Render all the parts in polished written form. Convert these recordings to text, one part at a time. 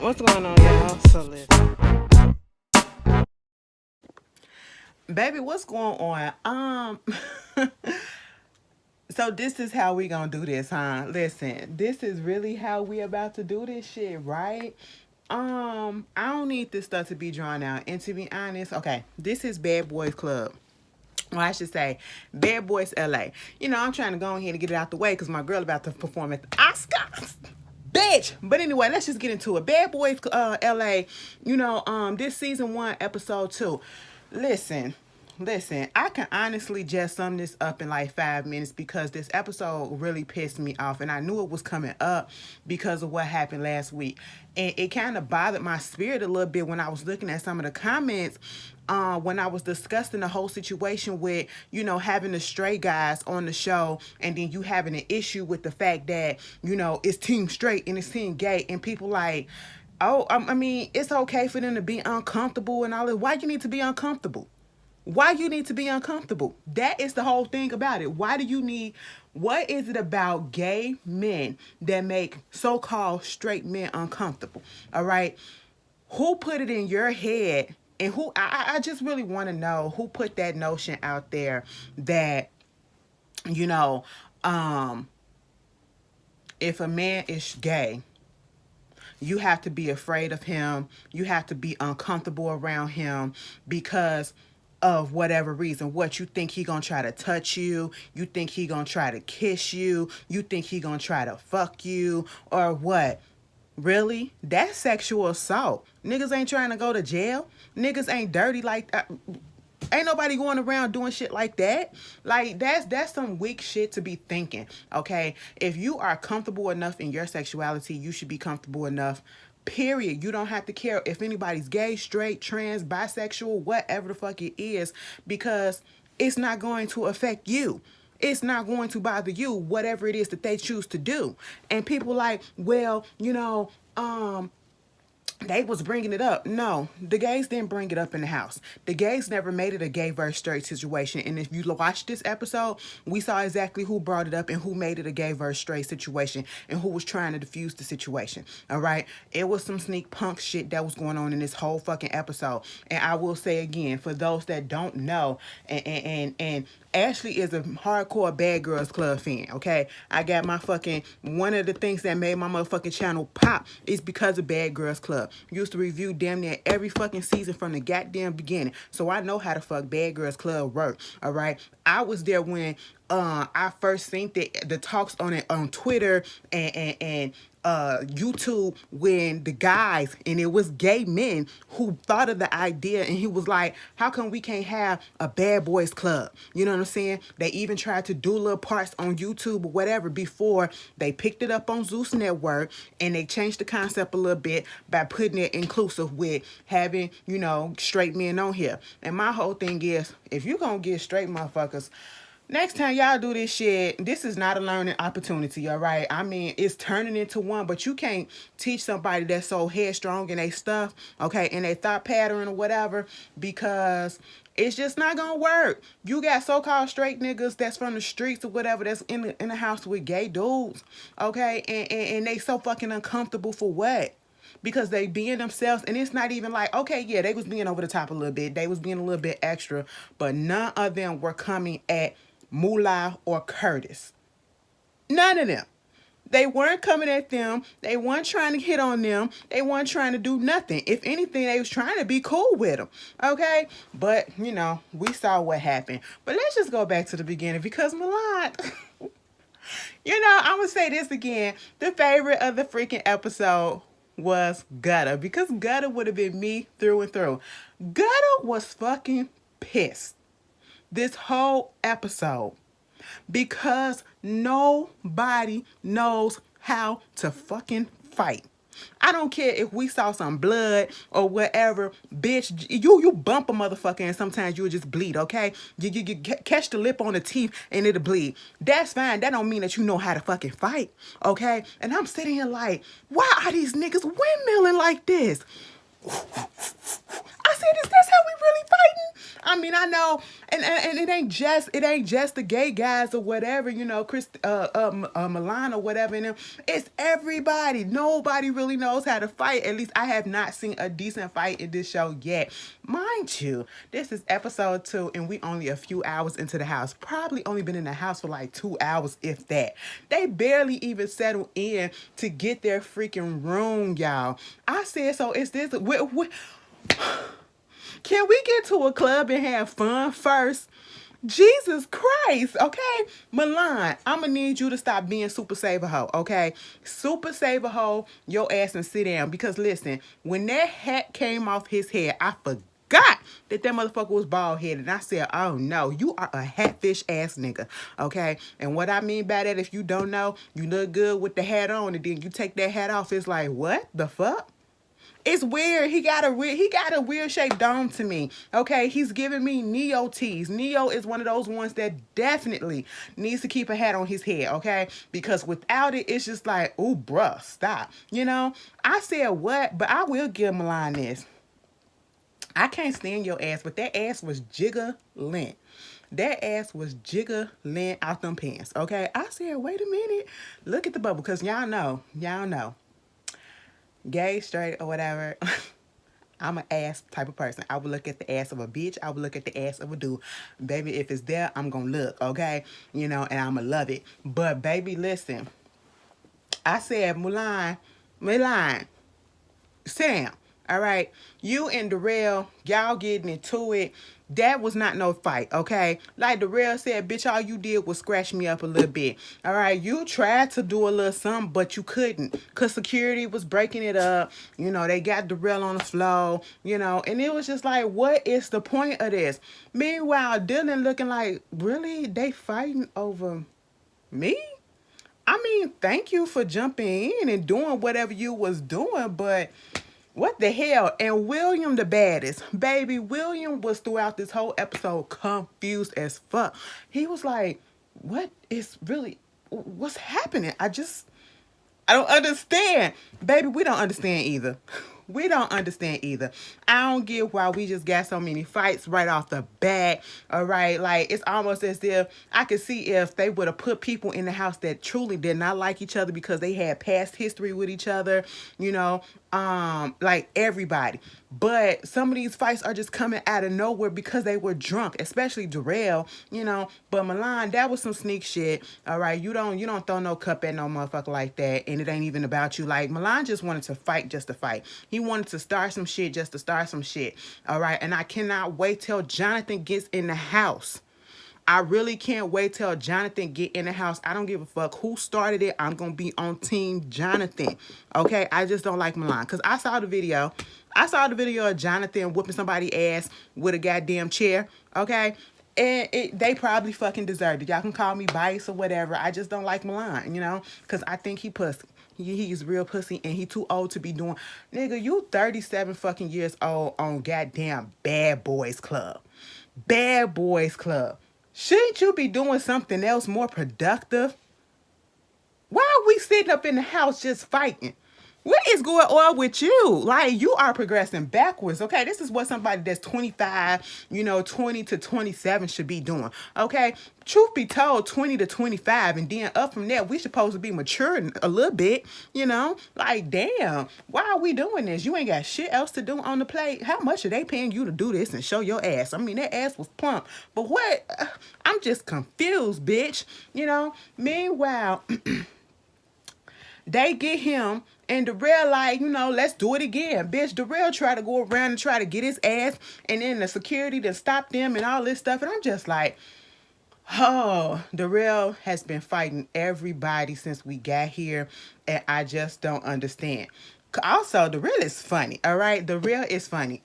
What's going on, y'all? So listen, baby, what's going on? So this is how we gonna do this, huh? Listen, this is really how we about to do this shit, right? I don't need this stuff to be drawn out. And to be honest, okay, this is Bad Boys Club. Well, I should say Bad Boys LA. You know, I'm trying to go ahead and get it out the way because my girl about to perform at the Oscars. Bitch. But anyway, let's just get into it. Bad Boys LA, this season 1, episode 2. Listen, listen, I can honestly just sum this up in like 5 minutes because this episode really pissed me off and I knew it was coming up because of what happened last week. And it kind of bothered my spirit a little bit when I was looking at some of the comments when I was discussing the whole situation with, having the stray guys on the show and then you having an issue with the fact that, it's team straight and it's team gay and people like, oh, I mean, it's okay for them to be uncomfortable and all that. Why you need to be uncomfortable? Why you need to be uncomfortable? That is the whole thing about it. What is it about gay men that make so-called straight men uncomfortable? All right. Who put it in your head and I just really want to know who put that notion out there that, you know, if a man is gay, you have to be afraid of him. You have to be uncomfortable around him because of whatever reason. What you think he gonna try to touch you? You think he gonna try to kiss you? You think he gonna try to fuck you or what? Really? That's sexual assault. Niggas ain't trying to go to jail. Niggas ain't dirty like that. Ain't nobody going around doing shit like that. Like that's some weak shit to be thinking. Okay, if you are comfortable enough in your sexuality, you should be comfortable enough. Period. You don't have to care if anybody's gay, straight, trans, bisexual, whatever the fuck it is, because it's not going to affect you. It's not going to bother you, whatever it is that they choose to do. And people like, well, they was bringing it up. No, the gays didn't bring it up in the house. The gays never made it a gay versus straight situation. And if you watch this episode, we saw exactly who brought it up and who made it a gay versus straight situation and who was trying to diffuse the situation. All right. It was some sneak punk shit that was going on in this whole fucking episode. And I will say again, for those that don't know, and Ashley is a hardcore Bad Girls Club fan, okay? I got one of the things that made my motherfucking channel pop is because of Bad Girls Club. Used to review damn near every fucking season from the goddamn beginning. So I know how the fuck Bad Girls Club work, all right? I was there when I first seen the talks on it on Twitter and YouTube when the guys, and it was gay men who thought of the idea, and he was like, how come we can't have a Bad Boys Club? You know what I'm saying? They even tried to do little parts on YouTube or whatever before they picked it up on Zeus Network, and they changed the concept a little bit by putting it inclusive with having, straight men on here. And my whole thing is, if you gonna get straight motherfuckers, next time y'all do this shit, this is not a learning opportunity, all right? I mean, it's turning into one, but you can't teach somebody that's so headstrong in their stuff, okay, in their thought pattern or whatever, because it's just not gonna work. You got so-called straight niggas that's from the streets or whatever that's in the house with gay dudes, okay, and they so fucking uncomfortable for what? Because they being themselves, and it's not even like, okay, yeah, they was being over the top a little bit, they was being a little bit extra, but none of them were coming at Moolah or Curtis. None of them. They weren't coming at them. They weren't trying to hit on them. They weren't trying to do nothing. If anything, they was trying to be cool with them. Okay? But, we saw what happened. But let's just go back to the beginning because Milan, I'm going to say this again. The favorite of the freaking episode was Gutter, because Gutter would have been me through and through. Gutter was fucking pissed this whole episode because nobody knows how to fucking fight. I don't care if we saw some blood or whatever, bitch. You bump a motherfucker and sometimes you'll just bleed, okay? You catch the lip on the teeth and it'll bleed. That's fine. That don't mean that you know how to fucking fight, okay? And I'm sitting here like, why are these niggas windmilling like this? I said, is this how we really fighting? I mean, I know, and it ain't just the gay guys or whatever, Chris, Milan or whatever. And it's everybody. Nobody really knows how to fight. At least I have not seen a decent fight in this show yet. Mind you, this is episode 2, and we only a few hours into the house. Probably only been in the house for like 2 hours, if that. They barely even settled in to get their freaking room, y'all. I said, so is this? Can we get to a club and have fun first? Jesus Christ, okay? Milan, I'm gonna need you to stop being Super Saver Hoe, okay? Super Saver Hoe, your ass and sit down. Because listen, when that hat came off his head, I forgot that motherfucker was bald headed. And I said, oh no, you are a hatfish ass nigga, okay? And what I mean by that, if you don't know, you look good with the hat on, and then you take that hat off, it's like, what the fuck? It's weird. He got a weird shaped dome to me. Okay, he's giving me Neo tease. Neo is one of those ones that definitely needs to keep a hat on his head. Okay, because without it, it's just like, ooh, bruh, stop. I said what, but I will give Milan this. I can't stand your ass, but that ass was jiggling. That ass was jiggling out them pants. Okay, I said, wait a minute, look at the bubble, cause y'all know. Gay, straight, or whatever, I'm an ass type of person. I would look at the ass of a bitch. I would look at the ass of a dude. Baby, if it's there, I'm going to look, okay? And I'm going to love it. But, baby, listen. I said, Milan, sit down, all right? You and Darrell, y'all getting into it. That was not no fight, okay? Like Darrell said, bitch, all you did was scratch me up a little bit. All right, you tried to do a little something, but you couldn't. Because security was breaking it up. They got Darrell on the floor, and it was just like, what is the point of this? Meanwhile, Dylan looking like, really? They fighting over me? I mean, thank you for jumping in and doing whatever you was doing, but what the hell? And William the baddest. Baby, William was throughout this whole episode confused as fuck. He was like, what's happening? I don't understand. Baby, we don't understand either. We don't understand either. I don't get why we just got so many fights right off the bat. All right. Like, it's almost as if I could see if they would have put people in the house that truly did not like each other because they had past history with each other, like everybody. But some of these fights are just coming out of nowhere because they were drunk, especially Darrell, But Milan, that was some sneak shit. All right. You don't throw no cup at no motherfucker like that. And it ain't even about you. Like, Milan just wanted to fight just to fight. He wanted to start some shit just to start some shit. All right. And I cannot wait till Jonathan gets in the house. I really can't wait till Jonathan get in the house. I don't give a fuck who started it. I'm going to be on team Jonathan. Okay? I just don't like Milan. Because I saw the video. I saw the video of Jonathan whooping somebody's ass with a goddamn chair. Okay? And they probably fucking deserved it. Y'all can call me biased or whatever. I just don't like Milan, Because I think he pussy. He's real pussy and he too old to be doing. Nigga, you 37 fucking years old on goddamn Bad Boys Club. Bad Boys Club. Shouldn't you be doing something else more productive? Why are we sitting up in the house just fighting? What is going on with you? Like, you are progressing backwards, okay? This is what somebody that's 25, 20 to 27 should be doing, okay? Truth be told, 20 to 25, and then up from that, we supposed to be maturing a little bit, Like, damn, why are we doing this? You ain't got shit else to do on the plate. How much are they paying you to do this and show your ass? I mean, that ass was plump. But what? I'm just confused, bitch. Meanwhile, they get him, and Darrell like, let's do it again. Bitch, Darrell tried to go around and try to get his ass, and then the security to stop them and all this stuff. And I'm just like, oh, Darrell has been fighting everybody since we got here, and I just don't understand. Also, Darrell is funny, all right? Darrell is funny.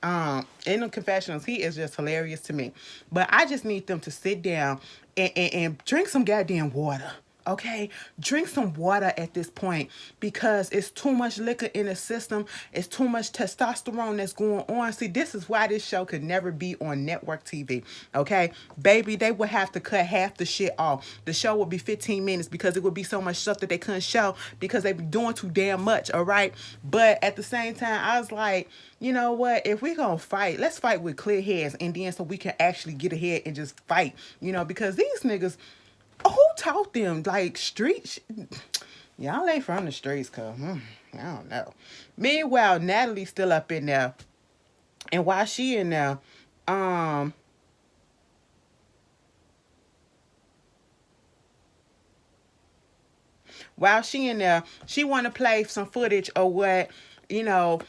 In the confessionals, he is just hilarious to me. But I just need them to sit down and drink some goddamn water. Okay, drink some water at this point because it's too much liquor in the system. It's too much testosterone that's going on. See, this is why this show could never be on network TV. Okay, baby, they would have to cut half the shit off. The show would be 15 minutes because it would be so much stuff that they couldn't show because they be doing too damn much. All right, but at the same time, I was like, you know what? If we gonna fight, let's fight with clear heads, and then so we can actually get ahead and just fight. You know, because these niggas, who taught them like street? Y'all ain't from the streets, cuz I don't know. Meanwhile, Natalie's still up in there, and while she in there, um, while she in there, she want to play some footage of what, you know,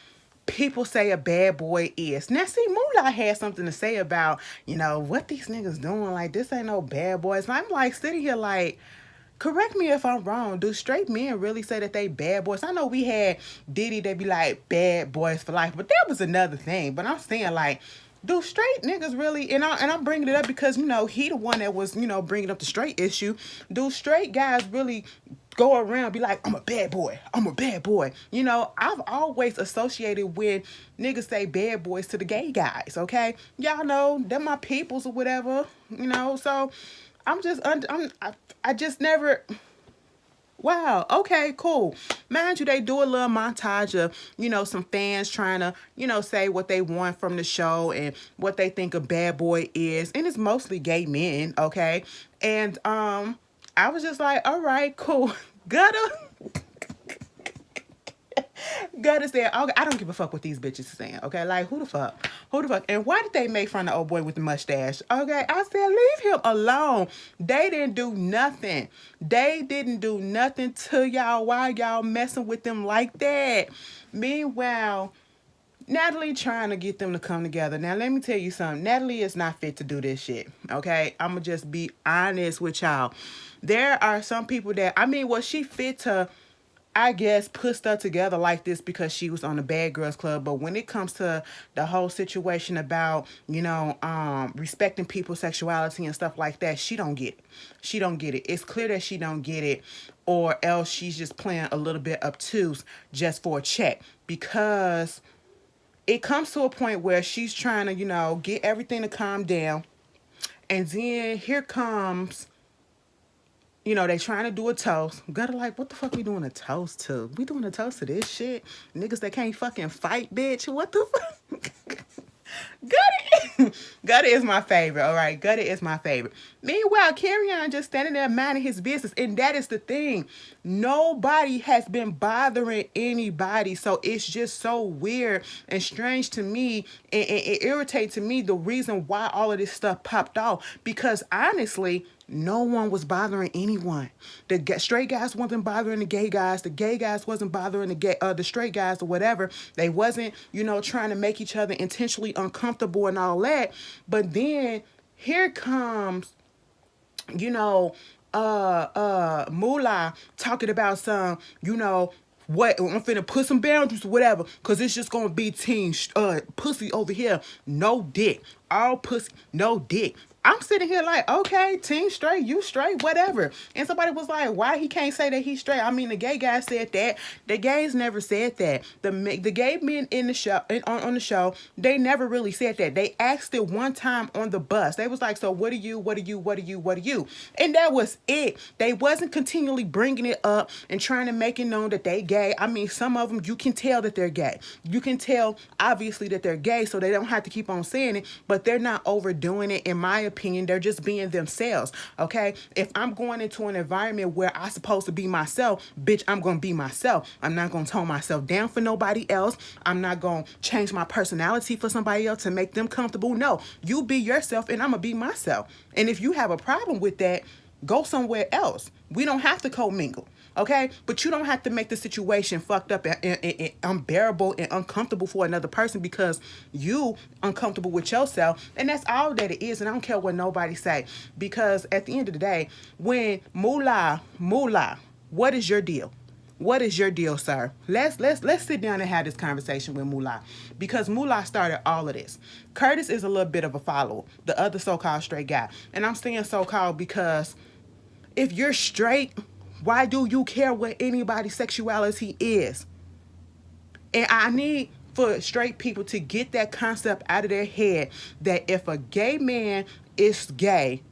people say a bad boy is. Now, see, Moolah had something to say about, you know, what these niggas doing. Like, this ain't no bad boys. And I'm like sitting here like, correct me if I'm wrong. Do straight men really say that they bad boys? I know we had Diddy that be like bad boys for life, but that was another thing. But I'm saying like, do straight niggas really? And I'm bringing it up because you know he the one that was bringing up the straight issue. Do straight guys really go around and be like, I'm a bad boy, I'm a bad boy? You know, I've always associated when niggas say bad boys to the gay guys. Okay, y'all know they're my peoples or whatever. You know, so I'm just I just never. Wow, okay, cool. Mind you, they do a little montage of, some fans trying to, say what they want from the show and what they think a bad boy is. And it's mostly gay men, okay? And I was just like, all right, cool. Gutter. Gutter said, okay, I don't give a fuck what these bitches are saying, okay? Like, who the fuck? Who the fuck? And why did they make fun of old boy with the mustache? Okay, I said, leave him alone. They didn't do nothing. They didn't do nothing to y'all. Why y'all messing with them like that? Meanwhile, Natalie trying to get them to come together. Now, let me tell you something. Natalie is not fit to do this shit, okay? I'm going to just be honest with y'all. There are some people that, she fit to, I guess, put stuff together like this because she was on the Bad Girls Club. But when it comes to the whole situation about, respecting people's sexuality and stuff like that, she don't get it. She don't get it. It's clear that she don't get it, or else she's just playing a little bit obtuse just for a check, because it comes to a point where she's trying to, get everything to calm down. And then here comes, they trying to do a toast. Gotta like, what the fuck we doing a toast to? We doing a toast to this shit? Niggas that can't fucking fight, bitch. What the fuck? Gutta. Gutta is my favorite, all right? Gutta is my favorite. Meanwhile, Carrion just standing there minding his business. And that is the thing. Nobody has been bothering anybody. So it's just so weird and strange to me. And it irritates me the reason why all of this stuff popped off. Because honestly, no one was bothering anyone. The straight guys wasn't bothering the gay guys. The gay guys wasn't bothering the straight guys or whatever. They wasn't, trying to make each other intentionally uncomfortable and all that. But then here comes, Moolah talking about some, what, I'm finna put some boundaries or whatever, because it's just gonna be team pussy over here, no dick. All pussy, no dick. I'm sitting here like, okay, team straight, you straight, whatever. And somebody was like, why he can't say that he's straight? The gay guy said that. The gays never said that. The gay men in the show, on the show, they never really said that. They asked it one time on the bus. They was like, so what are you? And that was it. They wasn't continually bringing it up and trying to make it known that they gay. Some of them, you can tell that they're gay. You can tell, obviously, that they're gay, so they don't have to keep on saying it, but they're not overdoing it, in my opinion. They're just being themselves, okay? If I'm going into an environment where I'm supposed to be myself, bitch, I'm gonna be myself. I'm not gonna tone myself down for nobody else. I'm not gonna change my personality for somebody else to make them comfortable. No, you be yourself and I'm gonna be myself. And if you have a problem with that, go somewhere else. We don't have to commingle. Okay, but you don't have to make the situation fucked up and unbearable and uncomfortable for another person because you uncomfortable with yourself. And that's all that it is. And I don't care what nobody say, because at the end of the day, when Moolah, what is your deal? What is your deal, sir? Let's sit down and have this conversation with Moolah, because Moolah started all of this. Curtis is a little bit of a follower, the other so-called straight guy. And I'm saying so-called because if you're straight, Why do you care what anybody's sexuality is? And I need for straight people to get that concept out of their head that if a gay man is gay,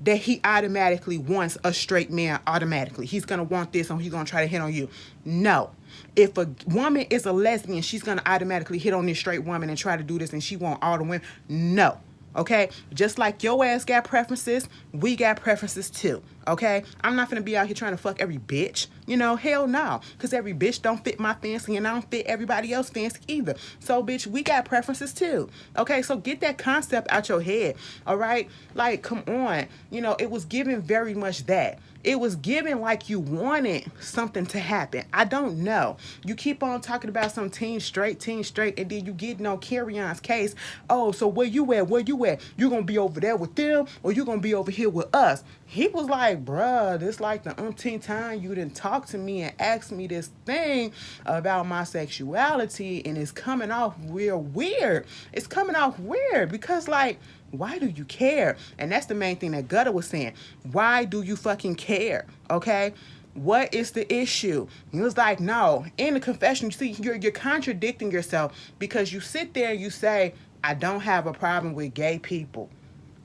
that he automatically wants a straight man automatically. He's going to want this and he's going to try to hit on you. No. If a woman is a lesbian, she's going to automatically hit on this straight woman and try to do this and she want all the women. No. Okay? Just like your ass got preferences, we got preferences too. Okay? I'm not gonna be out here trying to fuck every bitch. You know, hell no. Because every bitch don't fit my fancy and I don't fit everybody else fancy either. So, bitch, we got preferences too. Okay? So get that concept out your head. All right? Like, come on. You know, it was given very much that. It was given like you wanted something to happen. I don't know. You keep on talking about some teen straight, and then you get on Carry-On's case. Oh, so where you at? Where you at? You gonna be over there with them or you gonna be over here with us? He was like, bruh, this like the umpteenth time you didn't talk to me and ask me this thing about my sexuality, and it's coming off real weird. It's coming off weird because, like, why do you care? And that's the main thing that Gutter was saying. Why do you fucking care? Okay? What is the issue? He was like, no. In the confession, you see, you're contradicting yourself because you sit there and you say, I don't have a problem with gay people.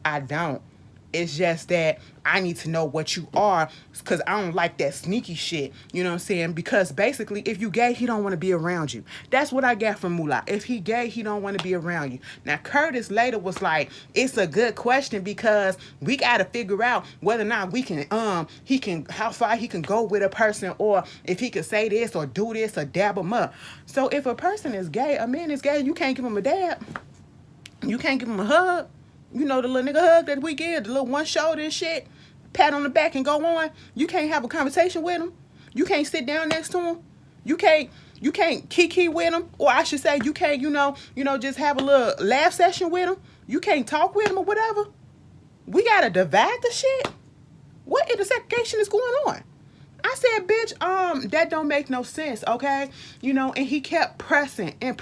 I don't. It's just that I need to know what you are because I don't like that sneaky shit. You know what I'm saying? Because basically, if you gay, he don't want to be around you. That's what I got from Moolah. If he gay, he don't want to be around you. Now, Curtis later was like, it's a good question because we got to figure out whether or not we can, how far he can go with a person or if he can say this or do this or dab him up. So if a person is gay, a man is gay, you can't give him a dab. You can't give him a hug. You know, the little nigga hug that we give, the little one shoulder and shit, pat on the back and go on. You can't have a conversation with him. You can't sit down next to him. You can't kiki with him. Or I should say, you can't, just have a little laugh session with him. You can't talk with him or whatever. We gotta divide the shit. What intersegregation is going on? I said, bitch, that don't make no sense, okay? And he kept pressing. And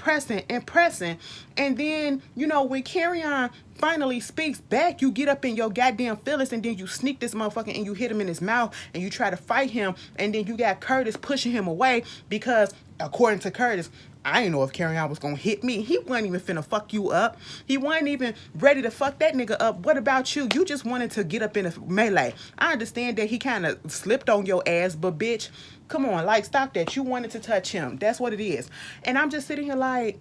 then, when Carry-On finally speaks back, you get up in your goddamn feelings and then you sneak this motherfucker and you hit him in his mouth and you try to fight him. And then you got Curtis pushing him away because, according to Curtis, I didn't know if Carry-On was going to hit me. He wasn't even finna fuck you up. He wasn't even ready to fuck that nigga up. What about you? You just wanted to get up in a melee. I understand that he kind of slipped on your ass, but bitch, come on, like, stop that. You wanted to touch him. That's what it is. And I'm just sitting here like,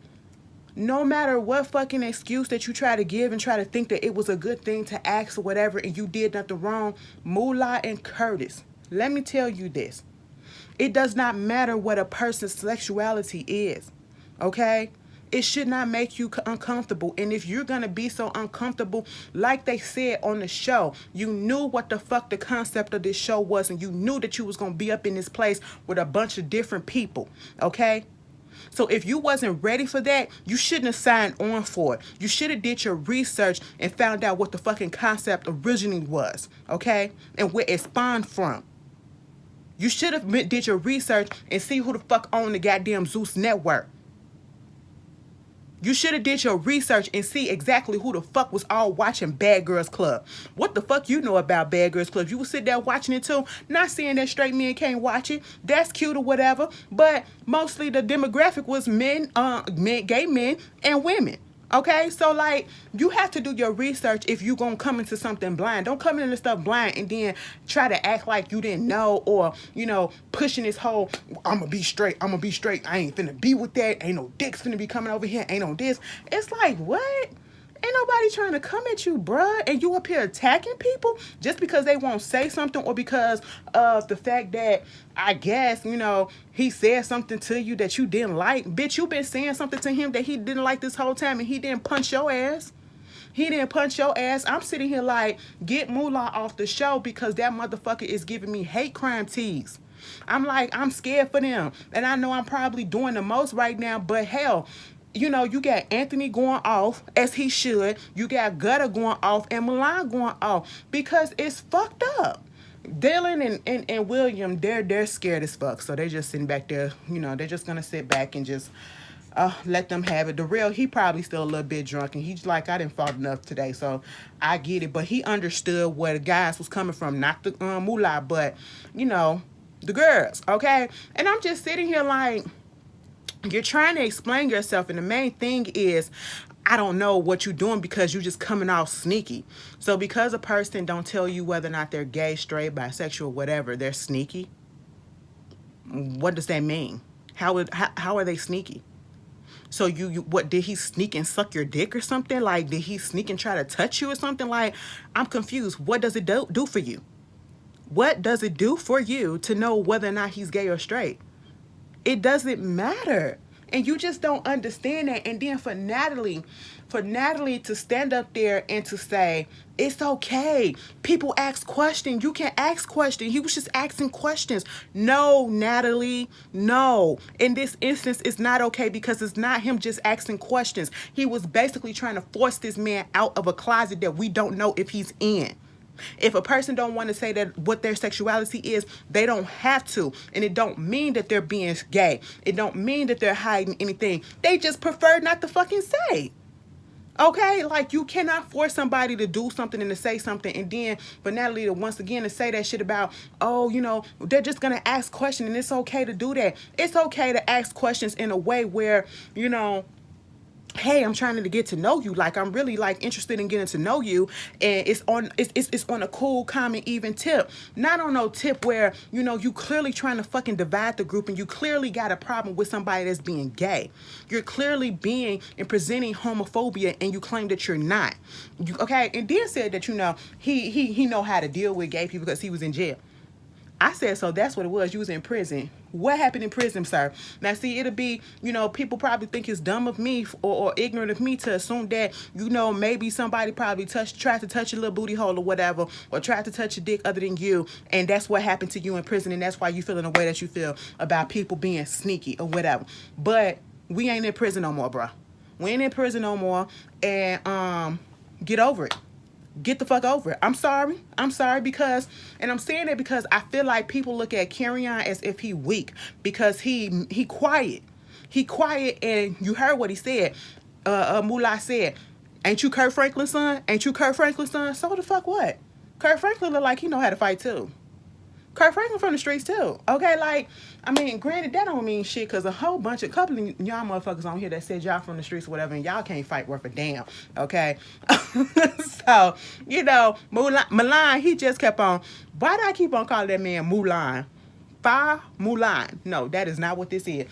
no matter what fucking excuse that you try to give and try to think that it was a good thing to ask or whatever and you did nothing wrong, Moolah and Curtis, let me tell you this. It does not matter what a person's sexuality is. Okay? It should not make you uncomfortable. And if you're going to be so uncomfortable, like they said on the show, you knew what the fuck the concept of this show was, and you knew that you was going to be up in this place with a bunch of different people. Okay? So if you wasn't ready for that, you shouldn't have signed on for it. You should have did your research and found out what the fucking concept originally was. Okay? And where it spawned from. You should have did your research and see who the fuck owned the goddamn Zeus network. You should have did your research and see exactly who the fuck was all watching Bad Girls Club. What the fuck you know about Bad Girls Club? You would sit there watching it too. Not saying that straight men can't watch it. That's cute or whatever. But mostly the demographic was men, gay men and women. Okay, so like you have to do your research if you gonna come into something blind. Don't come into stuff blind and then try to act like you didn't know or pushing this whole I'ma be straight. I ain't finna be with that. Ain't no dicks finna be coming over here. Ain't no this. It's like what? Ain't nobody trying to come at you, bruh, and you up here attacking people just because they won't say something or because of the fact that, I guess, he said something to you that you didn't like. Bitch, you been saying something to him that he didn't like this whole time and he didn't punch your ass. He didn't punch your ass. I'm sitting here like, get Moolah off the show because that motherfucker is giving me hate crime tease. I'm like, I'm scared for them. And I know I'm probably doing the most right now, but hell, you got Anthony going off, as he should. You got Gutter going off and Milan going off because it's fucked up. Dylan and William, they're scared as fuck. So they just sitting back there, they're just going to sit back and just let them have it. The real, he probably still a little bit drunk. And he's like, I didn't fought enough today, so I get it. But he understood where the guys was coming from, not the Moolah, but, The girls, okay? And I'm just sitting here like, you're trying to explain yourself, and the main thing is, I don't know what you're doing because you're just coming off sneaky. So because a person don't tell you whether or not they're gay, straight, bisexual, whatever, they're sneaky. What does that mean? How are they sneaky? So you what, did he sneak and suck your dick or something? Like, did he sneak and try to touch you or something? Like, I'm confused. What does it do for you? What does it do for you to know whether or not he's gay or straight? It doesn't matter. And you just don't understand that. And then for Natalie to stand up there and to say, it's okay. People ask questions. You can ask questions. He was just asking questions. No, Natalie, no. In this instance, it's not okay because it's not him just asking questions. He was basically trying to force this man out of a closet that we don't know if he's in. If a person don't want to say that what their sexuality is, they don't have to. And it don't mean that they're being gay. It don't mean that they're hiding anything. They just prefer not to fucking say. Okay? Like, you cannot force somebody to do something and to say something, and then for Natalie to once again to say that shit about, oh, you know, they're just gonna ask questions and it's okay to do that. It's okay to ask questions in a way where, you know, hey, I'm trying to get to know you. Like, I'm really like interested in getting to know you, and it's on a cool, calm, and even tip. Not on no tip where, you know, you clearly trying to fucking divide the group, and you clearly got a problem with somebody that's being gay. You're clearly being and presenting homophobia, and you claim that you're not. Okay, and then said that, you know, he know how to deal with gay people because he was in jail. I said, so that's what it was. You was in prison. What happened in prison, sir? Now, see, it'll be, you know, people probably think it's dumb of me or ignorant of me to assume that, you know, maybe somebody probably tried to touch your little booty hole or whatever, or tried to touch your dick other than you, and that's what happened to you in prison, and that's why you feel in the way that you feel about people being sneaky or whatever. But we ain't in prison no more, bro. We ain't in prison no more, and get over it. Get the fuck over it. I'm sorry because, and I'm saying it because I feel like people look at Carrion as if he weak because he quiet. He quiet, and you heard what he said. Moolah said, ain't you Kurt Franklin's son? Ain't you Kurt Franklin's son? So the fuck what? Kurt Franklin look like he know how to fight too. Kurt Franklin from the streets too. Okay, like, I mean, granted, that don't mean shit because a couple of y'all motherfuckers on here that said y'all from the streets or whatever, and y'all can't fight worth a damn. Okay, so, you know, Milan, he just kept on. Why do I keep on calling that man Mulan? Mulan. No, that is not what this is.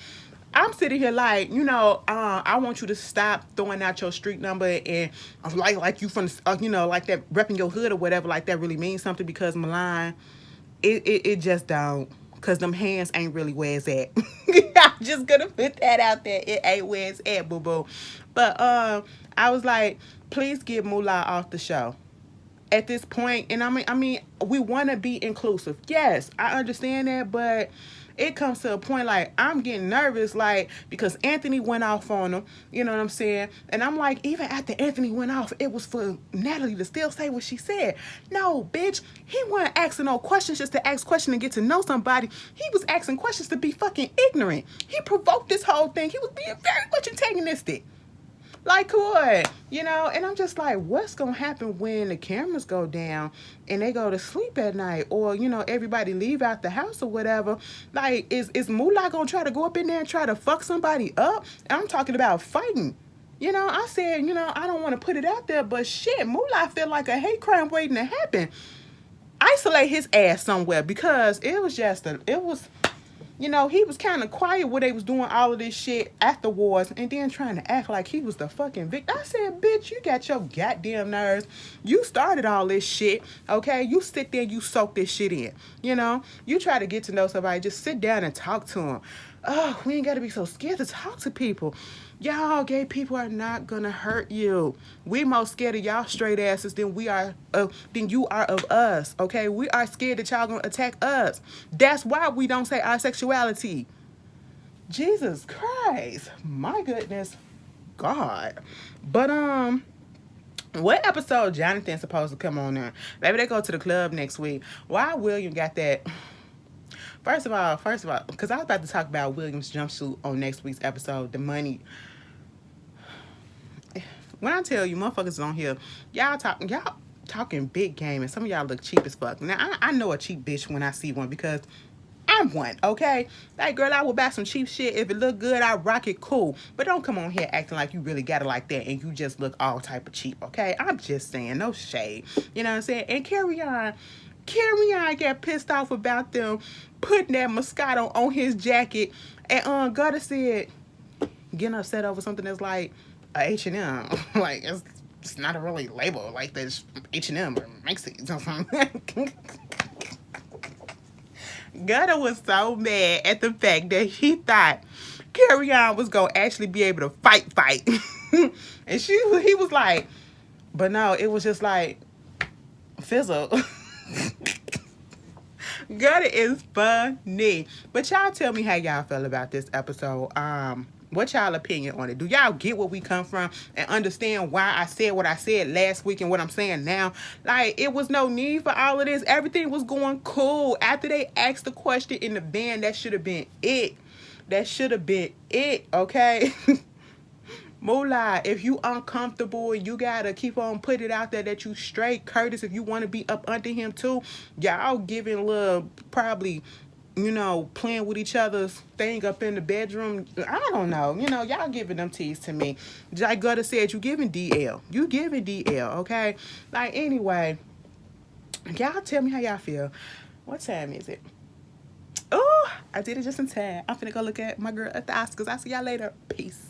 I'm sitting here like, you know, I want you to stop throwing out your street number and like you from, you know, like that repping your hood or whatever, like that really means something because Milan. It just don't, because them hands ain't really where it's at. I'm just gonna put that out there. It ain't where it's at, boo-boo. But I was like, please get Moolah off the show at this point. And I mean, we want to be inclusive. Yes, I understand that, but it comes to a point like I'm getting nervous, like, because Anthony went off on him, you know what I'm saying? And I'm like, even after Anthony went off, it was for Natalie to still say what she said. No, bitch, he wasn't asking no questions just to ask questions and get to know somebody. He was asking questions to be fucking ignorant. He provoked this whole thing. He was being very much antagonistic. Like what? You know, and I'm just like, what's going to happen when the cameras go down and they go to sleep at night, or, you know, everybody leave out the house or whatever? Like, is Moolah going to try to go up in there and try to fuck somebody up? And I'm talking about fighting. You know, I said, you know, I don't want to put it out there, but shit, Moolah feel like a hate crime waiting to happen. Isolate his ass somewhere, because it was just you know, he was kind of quiet when they was doing all of this shit afterwards, and then trying to act like he was the fucking victim. I said, bitch, you got your goddamn nerves. You started all this shit, okay? You sit there, you soak this shit in. You know, you try to get to know somebody, just sit down and talk to them. Oh, we ain't got to be so scared to talk to people. Y'all gay people are not gonna hurt you. We more scared of y'all straight asses than you are of us, okay? We are scared that y'all gonna attack us. That's why we don't say our sexuality. Jesus Christ. My goodness. God. But, what episode Jonathan supposed to come on there? Maybe they go to the club next week. Why William got that? First of all, because I was about to talk about William's jumpsuit on next week's episode, the money. When I tell you, motherfuckers on here, y'all talking big game, and some of y'all look cheap as fuck. Now, I know a cheap bitch when I see one, because I I'm one, okay? Like, girl, I will buy some cheap shit. If it look good, I rock it, cool. But don't come on here acting like you really got it like that and you just look all type of cheap, okay? I'm just saying, no shade. You know what I'm saying? And Carry on got pissed off about them putting that Moscato on his jacket. And Gutter said, getting upset over something that's like a H&M. Like, it's not a really label like this H&M or Macy's or something. Gutter was so mad at the fact that he thought Carry On was gonna actually be able to fight. And he was like, but no, it was just like fizzle. Gutter is funny. But y'all tell me how y'all feel about this episode. What y'all opinion on it? Do y'all get where we come from and understand why I said what I said last week and what I'm saying now? Like, it was no need for all of this. Everything was going cool. After they asked the question in the van, that should have been it. That should have been it, okay? Moolah, if you uncomfortable and you gotta keep on putting it out there that you straight, Curtis, if you want to be up under him too, y'all giving a little, probably, you know, playing with each other's thing up in the bedroom. I don't know. You know, y'all giving them teas to me. Like Gutter said, you giving DL. You giving DL, okay? Like, anyway, y'all tell me how y'all feel. What time is it? Oh, I did it just in time. I'm finna go look at my girl at the Oscars. I'll see y'all later. Peace.